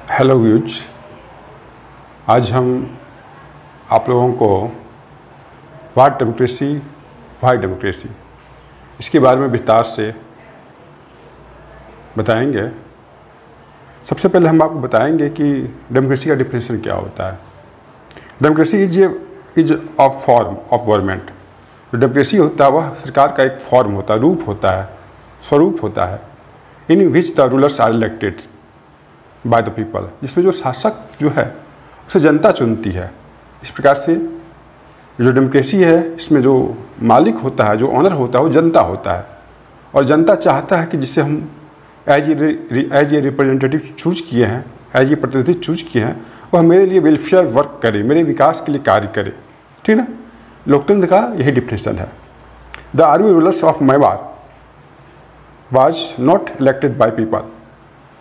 Hello views, आज हम आप लोगों को व्हाट डेमोक्रेसी व्हाई डेमोक्रेसी इसके बारे में विस्तार से बताएंगे। सबसे पहले हम आपको बताएंगे कि डेमोक्रेसी का डिफिनेशन क्या होता है। Democracy is a form of government. जो डेमोक्रेसी होता है वह सरकार का एक फॉर्म होता है, रूप होता है, स्वरूप होता है, in which the rulers are elected by the people, जिसमें जो शासक जो है उसे जनता चुनती है। इस प्रकार से जो डेमोक्रेसी है इसमें जो मालिक होता है, जो ऑनर होता है, वो जनता होता है। और जनता चाहता है कि जिसे हम एज ए रिप्रेजेंटेटिव चूज किए हैं, एज ए प्रतिनिधि चूज किए हैं, वह मेरे लिए वेलफेयर वर्क करे, मेरे विकास के लिए कार्य करे। ठीक ना। लोकतंत्र का यही डिफिनेशन है। The army rulers of Myanmar was not elected by people.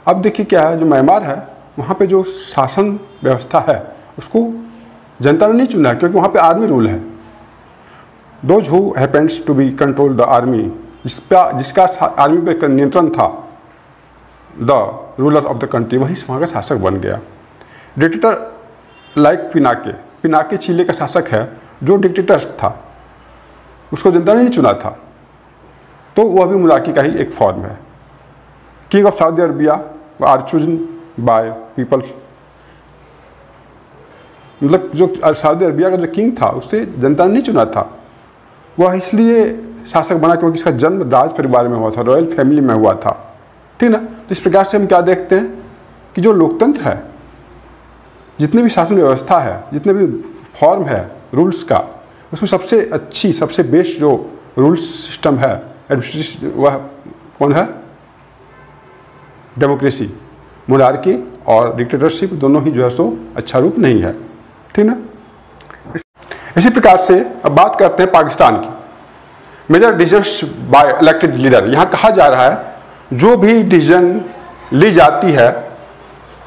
अब देखिए क्या है, जो म्यांमार है वहाँ पे जो शासन व्यवस्था है उसको जनता ने नहीं चुना, क्योंकि वहाँ पे आर्मी रूल है। Those who happens to be control the army, जिसका आर्मी पे नियंत्रण था, the ruler of the country, वही वहाँ का शासक बन गया। डिक्टेटर लाइक पिनाके चिले का शासक है, जो डिक्टेटर था उसको जनता ने नहीं चुना था, तो वह भी मोनार्की का ही एक फॉर्म है। King of Saudi Arabia are chosen by people, मतलब जो सऊदी अरबिया का जो किंग था उससे जनता ने नहीं चुना था। वह इसलिए शासक बना क्योंकि इसका जन्म राज परिवार में हुआ था, रॉयल फैमिली में हुआ था। ठीक ना। तो इस प्रकार से हम क्या देखते हैं कि जो लोकतंत्र है, जितनी भी शासन व्यवस्था है, जितने भी फॉर्म है रूल्स का, उसमें सबसे अच्छी, सबसे बेस्ट जो रूल्स सिस्टम है एडमिनिस्ट्रेशन, वह कौन है? डेमोक्रेसी। मोनार्की और डिक्टेटरशिप दोनों ही जो है सो अच्छा रूप नहीं है। ठीक ना। इसी प्रकार से अब बात करते हैं पाकिस्तान की। Major decisions by elected leader. यहाँ कहा जा रहा है जो भी डिसीजन ली जाती है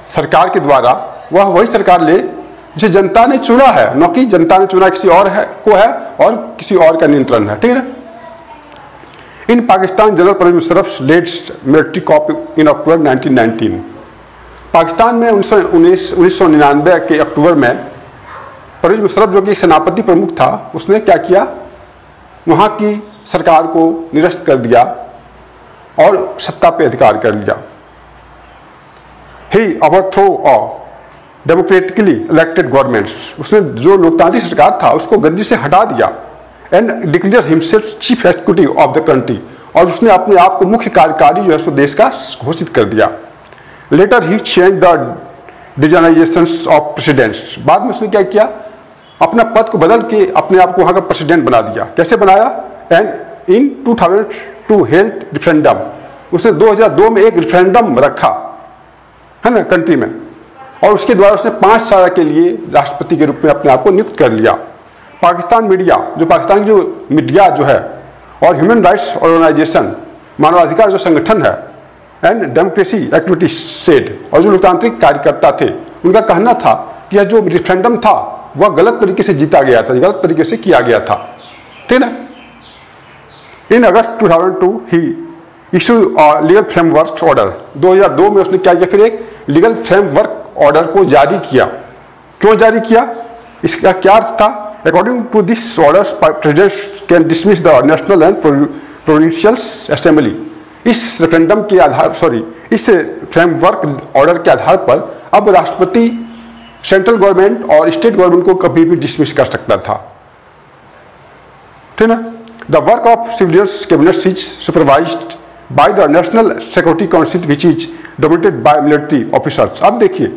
सरकार के द्वारा, वह वही सरकार ले जिसे जनता ने चुना है, न कि जनता ने चुना किसी और है को है और किसी और का नियंत्रण है। ठीक है। In Pakistan general Parvez Musharraf led military coup in October 1919। Pakistan में 1999 के अक्टूबर में परवेज मुशर्रफ, जो कि सेनापति प्रमुख था, उसने क्या किया, वहाँ की सरकार को निरस्त कर दिया और सत्ता पे अधिकार कर लिया। He overthrow of democratically elected governments. उसने जो लोकतांत्रिक सरकार था उसको गद्दी से हटा दिया। And declares himself chief executive of the country. और उसने अपने आप को मुख्य कार्यकारी जो है सो देश का घोषित कर दिया। Later he change the designations of presidents. बाद में उसने क्या किया, अपना पद को बदल के अपने आप को वहाँ का प्रेसिडेंट बना दिया। कैसे बनाया? And in 2002 held referendum. उसने 2002 में एक रिफरेंडम रखा है ना कंट्री में, और उसके द्वारा उसने 5 साल के लिए राष्ट्रपति के रूप में अपने आप को नियुक्त कर लिया। पाकिस्तान मीडिया, जो पाकिस्तान की जो मीडिया जो है, और ह्यूमन राइट्स ऑर्गेनाइजेशन, मानवाधिकार जो संगठन है, एंड डेमोक्रेसी एक्टिविटी सेड, और जो लोकतांत्रिक कार्यकर्ता थे, उनका कहना था कि यह जो रेफरेंडम था वह गलत तरीके से जीता गया था, गलत तरीके से किया गया था। ठीक है। इन अगस्त 2002 ही इशू लीगल फ्रेमवर्क ऑर्डर। 2002 में उसने क्या किया, फिर एक लीगल फ्रेमवर्क ऑर्डर को जारी किया। क्यों जारी किया? इसका क्या अर्थ था? According to this orders, presidents can dismiss the national and provincial assembly। इस रेफरेंडम के आधार इस फ्रेमवर्क ऑर्डर के आधार पर अब राष्ट्रपति सेंट्रल गवर्नमेंट और स्टेट गवर्नमेंट को कभी भी डिसमिस कर सकता था। ठीक ना। The work of civilians cabinet is supervised by the national security council which is dominated by military officers. अब देखिए,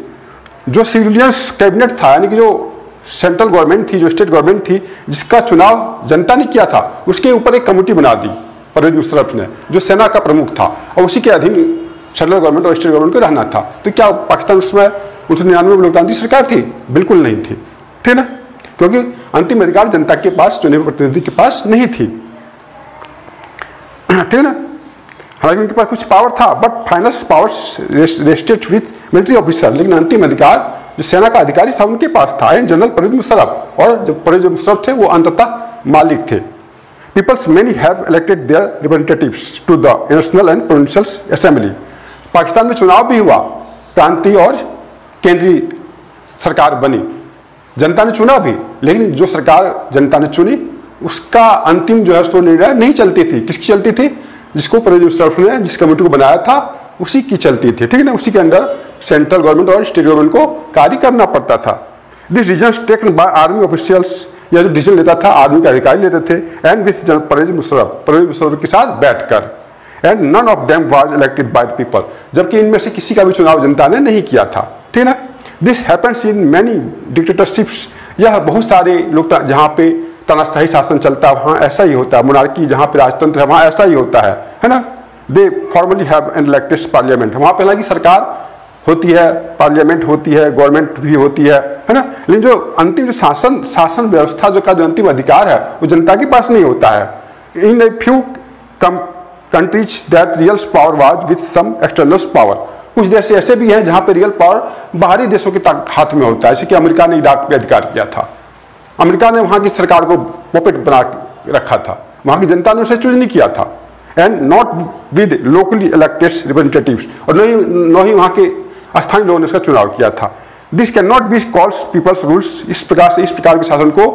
जो सिविलियंस कैबिनेट था, यानी कि जो सेंट्रल गवर्नमेंट थी, जो स्टेट गवर्नमेंट थी, जिसका चुनाव जनता ने किया था, उसके ऊपर एक कमेटी बना दी परवेज मुशर्रफ ने, जो सेना का प्रमुख था, और उसी के अधीन सेंट्रल गवर्नमेंट और स्टेट गवर्नमेंट को रहना था। तो क्या पाकिस्तान उसमें 1999 में लोकतांत्रिक सरकार थी? बिल्कुल नहीं थी। ठीक ना। क्योंकि अंतिम अधिकार जनता के पास, चुने हुए प्रतिनिधि के पास नहीं थी। ठीक ना। हालांकि उनके पास कुछ पावर था, but final powers rested with military officer, लेकिन अंतिम अधिकार जो सेना का अधिकारी था उनके पास था, एंड जनरल परवेज मुशर्रफ, और जो परवेज मुशर्रफ थे वो अंततः मालिक थे। Peoples many have elected their representatives to the national and provincial assembly. Pakistan में चुनाव भी हुआ प्रांतीय और केंद्रीय सरकार बनी। जनता ने चुना भी, लेकिन जो सरकार जनता ने चुनी उसका अंतिम जो है सो निर्णय नहीं चलती थी। किसकी चलती थी? जिसको परवेज मुशर्रफ ने जिस कमेटी को बनाया था उसी की चलती थी, ठीक है ना। उसी के अंदर सेंट्रल गवर्नमेंट और स्टेट गवर्नमेंट को कार्य करना पड़ता था। This decision taken by army officials, यह जो डिसीजन लेता था आर्मी के अधिकारी लेते थे, एंड विथ परवेज मुशर्रफ के साथ बैठकर, and none of them was elected by the people, जबकि इनमें से किसी का भी चुनाव जनता ने नहीं किया था, ठीक है ना। This happens in many dictatorships, यह बहुत सारे लोग जहाँ पे तानाशाही शासन चलता है वहाँ ऐसा ही होता है। मोनार्की जहाँ पे राजतंत्र है वहाँ ऐसा ही होता है ना। They formally have an elected parliament, वहाँ पे हालांकि सरकार होती है, पार्लियामेंट होती है, गवर्नमेंट भी होती है ना, लेकिन जो अंतिम जो शासन व्यवस्था जो अंतिम अधिकार है वो जनता के पास नहीं होता है। In a few countries that real power was with some external power, कुछ देश ऐसे भी हैं जहाँ पे रियल पावर बाहरी देशों के हाथ में होता है, जैसे कि अमेरिका ने इराक पे अधिकार किया था। अमेरिका ने वहाँ की सरकार को पपेट बना रखा था, वहाँ की जनता ने उसे चूज नहीं किया था। And not with locally elected representatives, और न ही वहाँ के स्थानीय लोगों ने उसका चुनाव किया था। This can not be called peoples rules, इस प्रकार के शासन को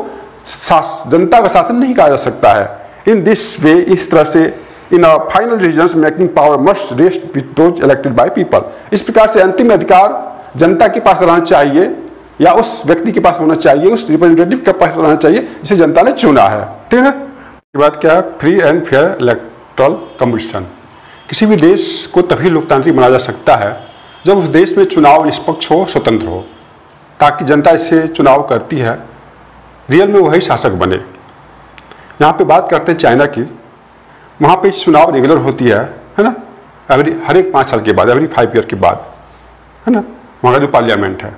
जनता का शासन नहीं कहा जा सकता है। इन दिस वे, इस तरह से in final decisions making power must rest with those elected by people, इस प्रकार से अंतिम अधिकार जनता के पास रहना चाहिए या उस व्यक्ति के पास होना चाहिए, उस रिप्रेजेंटेटिव के पास रहना चाहिए जिसे जनता ने चुना है, ठीक है। इसके बाद क्या है? Free and fair electoral competition. किसी भी देश को तभी लोकतांत्रिक माना जा सकता है जब उस देश में चुनाव निष्पक्ष हो, स्वतंत्र हो, ताकि जनता इससे चुनाव करती है, रियल में वही शासक बने। यहाँ पे बात करते हैं चाइना की, वहाँ पे चुनाव रेगुलर होती है ना, हर एक 5 साल के बाद, एवरी 5 ईयर के बाद, है ना। वहाँ का जो पार्लियामेंट है,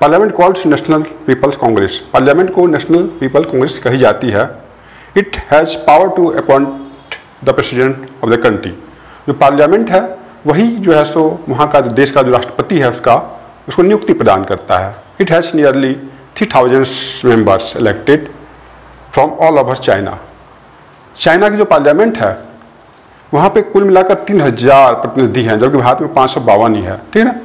parliament called national peoples congress, parliament को नेशनल पीपल कांग्रेस कही जाती है। It has power to appoint the president of the country, जो पार्लियामेंट है वही जो है सो वहाँ का जो देश का जो राष्ट्रपति है उसको नियुक्ति प्रदान करता है। It has nearly 3000 members elected from all over China. China की जो पार्लियामेंट है वहाँ पे कुल मिलाकर 3000 प्रतिनिधि हैं, जबकि भारत में 552 ही है, ठीक है ना,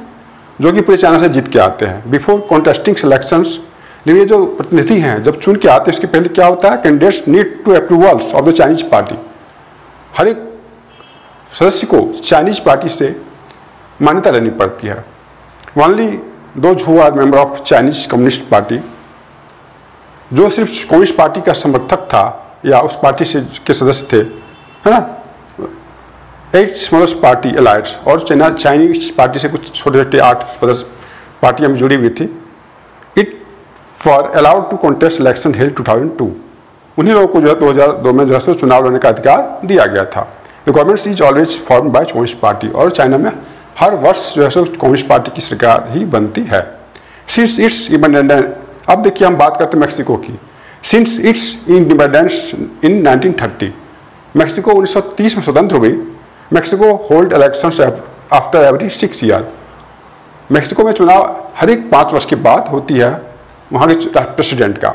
जो कि पूरे चाइना से जीत के आते हैं। बिफोर कॉन्टेस्टिंग सिलेक्शंस, लेकिन ये जो प्रतिनिधि हैं जब चुन के आते हैं उसके पहले क्या होता है? Candidates need to approvals of the Chinese party, हर एक सदस्य को चाइनीज पार्टी से मान्यता लेनी पड़ती है। Only those who are member of Chinese communist party, जो सिर्फ कम्युनिस्ट पार्टी का समर्थक था या उस पार्टी से के सदस्य थे, है ना, 8 स्मॉलेस्ट पार्टी एलाइड्स, और चाइनीज पार्टी से कुछ छोटे छोटे 8 पार्टियां जुड़ी हुई थी। It for allowed to contest election held 2002, उन्हीं लोगों को जो है 2002 में जो है चुनाव लड़ने का अधिकार दिया गया था। The government is always form by communist party, और चाइना में हर वर्ष जो है कम्युनिस्ट पार्टी की सरकार ही बनती है। सिंस इट्स इंडिपेंडेंस, अब देखिए हम बात करते हैं मैक्सिको की। Since it's independence in 1930, Mexico 1930 में स्वतंत्र हुई। Mexico hold elections after every 6 year, Mexico में चुनाव हर एक 5 वर्ष के बाद होती है वहाँ के प्रेसिडेंट का।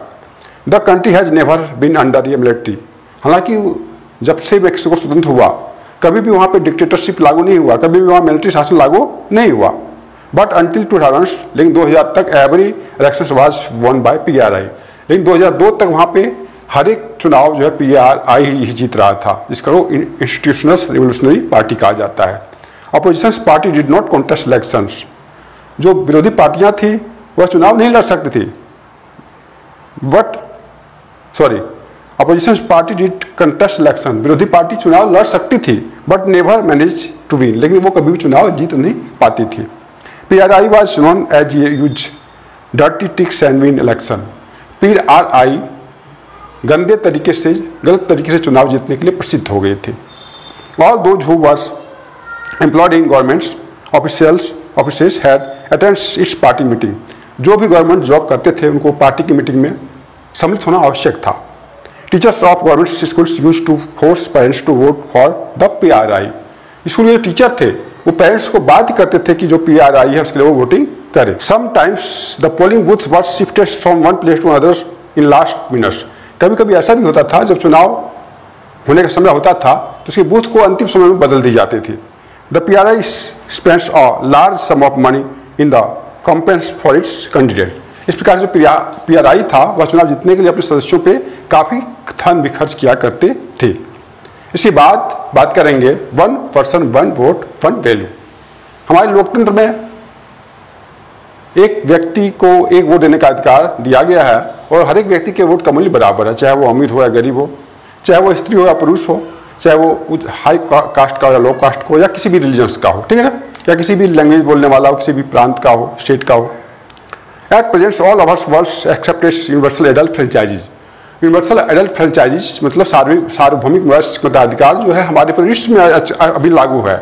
The country has never been under a military, हालांकि जब से मैक्सिको स्वतंत्र हुआ कभी भी वहाँ पे डिक्टेटरशिप लागू नहीं हुआ, कभी भी वहाँ मिलिट्री शासन लागू नहीं हुआ। बट अंटिल 2000, लेकिन 2000 तक every election was one by PRI, लेकिन 2002 तक वहाँ पे हर एक चुनाव जो है PRI ही जीत रहा था, जिसका वो इंस्टीट्यूशनल रिवोल्यूशनरी पार्टी कहा जाता है। Opposition party did not contest elections, जो विरोधी पार्टियां थी वह चुनाव नहीं लड़ सकती थी, opposition party did contest election, विरोधी पार्टी चुनाव लड़ सकती थी but never manage to win, लेकिन वो कभी भी चुनाव जीत नहीं पाती थी। PRI was known as use dirty tricks and win election, PRI गंदे तरीके से, गलत तरीके से चुनाव जीतने के लिए प्रसिद्ध हो गए थे। All those who was employed in governments officers had attends it's party meeting, जो भी गवर्नमेंट जॉब करते थे उनको पार्टी की मीटिंग में सम्मिलित होना आवश्यक था। Teachers of government schools used to force parents to vote for the PRI, school में जो टीचर थे वो पेरेंट्स को बाध्य करते थे कि जो PRI है उसके लिए वो वोटिंग करें। Sometimes the polling booth was shifted from one place to other in last minutes, कभी कभी ऐसा भी होता था जब चुनाव होने का समय होता था तो उसके बूथ को अंतिम समय में बदल दी जाती थी। The PRI spends a large sum of money in the कॉम्पेंस फॉर इट्स कैंडिडेट। इस प्रकार से PRI था वह चुनाव जीतने के लिए अपने सदस्यों पे काफ़ी धन भी खर्च किया करते थे। इसके बाद बात करेंगे one person one vote one value. हमारे लोकतंत्र में एक व्यक्ति को एक वोट देने का अधिकार दिया गया है और हर एक व्यक्ति के वोट का मूल्य बराबर है, चाहे वो अमीर हो या गरीब हो, चाहे वो स्त्री हो या पुरुष हो, चाहे वो हाई कास्ट का हो या लो कास्ट का हो या किसी भी रिलीजन्स का हो, ठीक है ना, या किसी भी लैंग्वेज बोलने वाला हो, किसी भी प्रांत का हो, स्टेट का हो। At present all ours world accepted universal adult franchises. Universal adult franchises मतलब सार्वभौमिक मताधिकार जो है हमारे पूरे विश्व में अभी लागू है।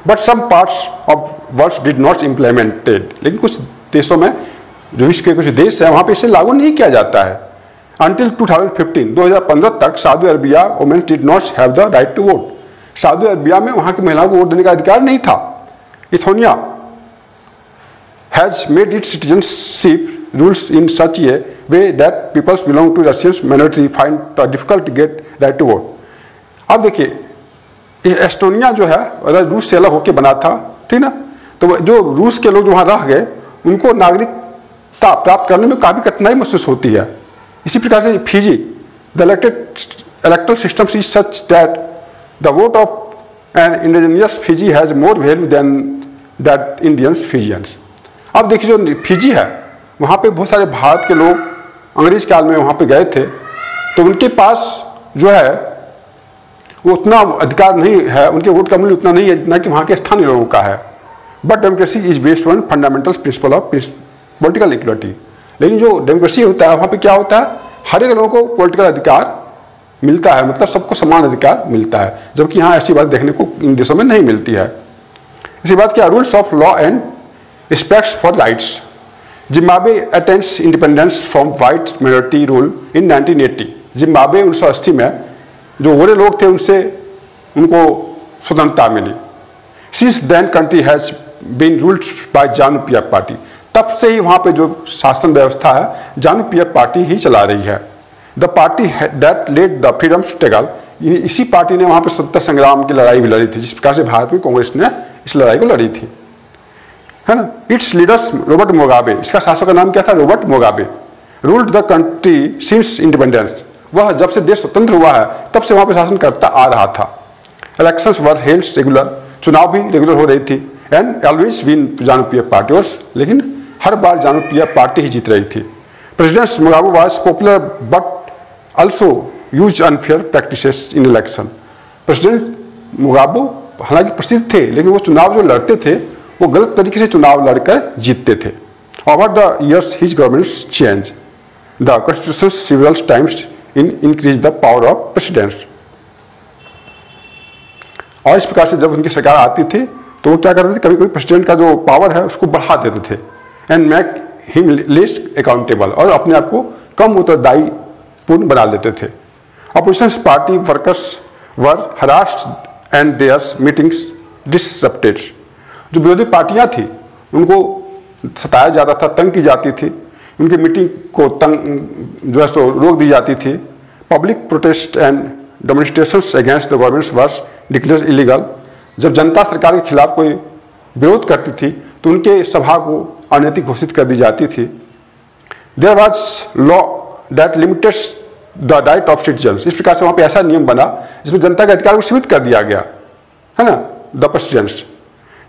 But some parts of world did not implemented. लेकिन कुछ देशों में, जो विश्व के कुछ देश हैं, वहाँ पे इसे लागू नहीं किया जाता है। Until 2015 तक Saudi Arabia women did not have the right to vote. Saudi Arabia में वहाँ की महिलाओं को वोट देने का अधिकार नहीं था। इथोनिया has made its citizenship rules in such a way that peoples belong to Russian minority find it difficult to get right to vote। अब देखिए एस्टोनिया जो है रूस से अलग होकर बना था, ठीक ना, तो जो रूस के लोग वहाँ रह गए उनको नागरिकता प्राप्त करने में काफ़ी कठिनाई महसूस होती है। इसी प्रकार से Fiji the electoral system is such that the vote of an indigenous Fiji has more value than that Indians Fijians. अब देखिए जो फिजी है वहाँ पे बहुत सारे भारत के लोग अंग्रेज काल में वहाँ पे गए थे, तो उनके पास जो है वो उतना अधिकार नहीं है, उनके वोट का मूल्य उतना नहीं है जितना कि वहाँ के स्थानीय लोगों का है। But democracy is based on fundamental principle of political equality. लेकिन जो डेमोक्रेसी होता है वहाँ पे क्या होता है, हर एक लोगों को पॉलिटिकल अधिकार मिलता है, मतलब सबको समान अधिकार मिलता है, जबकि यहाँ ऐसी बात देखने को इन देशों में नहीं मिलती है। इसी बात क्या rules of law and respects for rights. Zimbabwe attends independence from white minority rule in 1980। Zimbabwe 1980 में जो गोरे लोग थे उनको स्वतंत्रता मिली। Since then country has been ruled by ZANU PF party. तब से ही वहाँ पे जो शासन व्यवस्था है जानु पीएफ पार्टी ही चला रही है। The party that led the freedom struggle. इसी पार्टी ने वहाँ पे स्वतंत्रता संग्राम की लड़ाई भी लड़ी थी, जिस प्रकार से भारत में कांग्रेस ने इस लड़ाई को लड़ी थी, है ना। इट्स लीडर्स रॉबर्ट मुगाबे, इसका शासक का नाम क्या था, Robert Mugabe, ruled the country since independence. वह जब से देश स्वतंत्र हुआ है तब से वहाँ पे शासन करता आ रहा था। इलेक्शंस वर हेल्ड रेगुलर, चुनाव भी रेगुलर हो रही थी। एंड ऑलवेज विन जानु पीएफ पार्टी, और लेकिन हर बार जानु पीएफ पार्टी ही जीत रही थी। President Mugabe was popular but also use unfair practices in election. President Mugabe हालांकि प्रसिद्ध थे, लेकिन वो चुनाव जो लड़ते थे वो गलत तरीके से चुनाव लड़कर जीतते थे। Over the years his governments change the constitution several times in increase the power of presidents. और इस प्रकार से जब उनकी सरकार आती थी तो वो क्या करते थे, कभी कभी प्रेसिडेंट का जो पावर है उसको बढ़ा देते थे। And make him less accountable, और अपने आप को कम उत्तरदायी पूर्ण बना लेते थे। Opposition party workers were harassed and theirs meetings disrupted. जो विरोधी पार्टियां थी उनको सताया जाता था, तंग की जाती थी, उनकी मीटिंग को तंग जो है सो रोक दी जाती थी। Public protest and demonstrations against the government was declared illegal. जब जनता सरकार के खिलाफ कोई विरोध करती थी तो उनके सभा को अनैतिक घोषित कर दी जाती थी। There was law that limited the right of citizens. इस प्रकार से वहाँ पे ऐसा नियम बना जिसमें जनता के अधिकार को सीमित कर दिया गया, है ना, the presidents.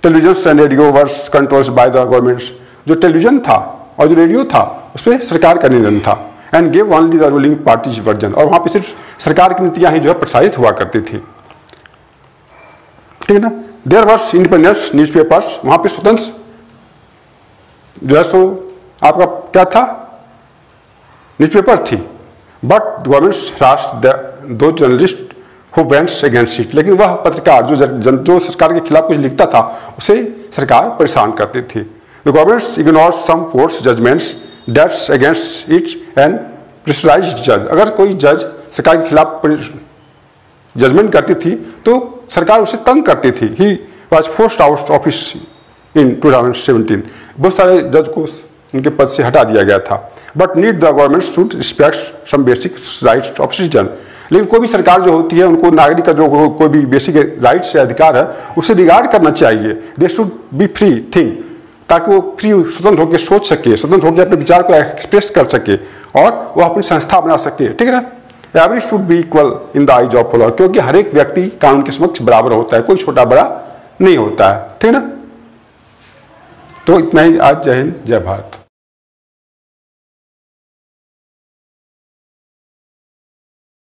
Television and radio were controls by the governments. जो टेलीविजन था और जो रेडियो था उस पर सरकार का नियंत्रण था। And gave only the ruling parties version, और वहाँ पे सिर्फ सरकार की नीतियाँ ही जो है प्रसारित हुआ करती थी, ठीक है ना। देयर वाज इंडिपेंडेंस न्यूज़पेपर्स, वहाँ पे स्वतंत्र जो है सो आपका क्या था, न्यूज़पेपर थी। बट गवर्नमेंट दो journalist who vents against it. लेकिन वह पत्रकार जो सरकार के खिलाफ कुछ लिखता था उसे सरकार परेशान करती थी। The government ignores some courts judgments that's against it and pressurised जज। अगर कोई जज सरकार के खिलाफ जजमेंट करती थी तो सरकार उसे तंग करती थी। He was forced out office in 2017। बहुत सारे जज को उनके पद से हटा दिया गया था। But need the government should respect some basic rights of citizen. लेकिन कोई भी सरकार जो होती है उनको नागरिक का जो कोई भी बेसिक राइट्स या अधिकार है उसे रिगार्ड करना चाहिए। They should be free think ताकि वो फ्री स्वतंत्र होकर सोच सके, स्वतंत्र होकर अपने विचार को एक्सप्रेस कर सके और वो अपनी संस्था बना सके। ठीक है ना। Every should be equal in the eyes of law, क्योंकि हर एक व्यक्ति कानून के समक्ष बराबर होता है, कोई छोटा बड़ा नहीं होता है। ठीक है ना। तो इतना ही आज। जय हिंद, जय भारत।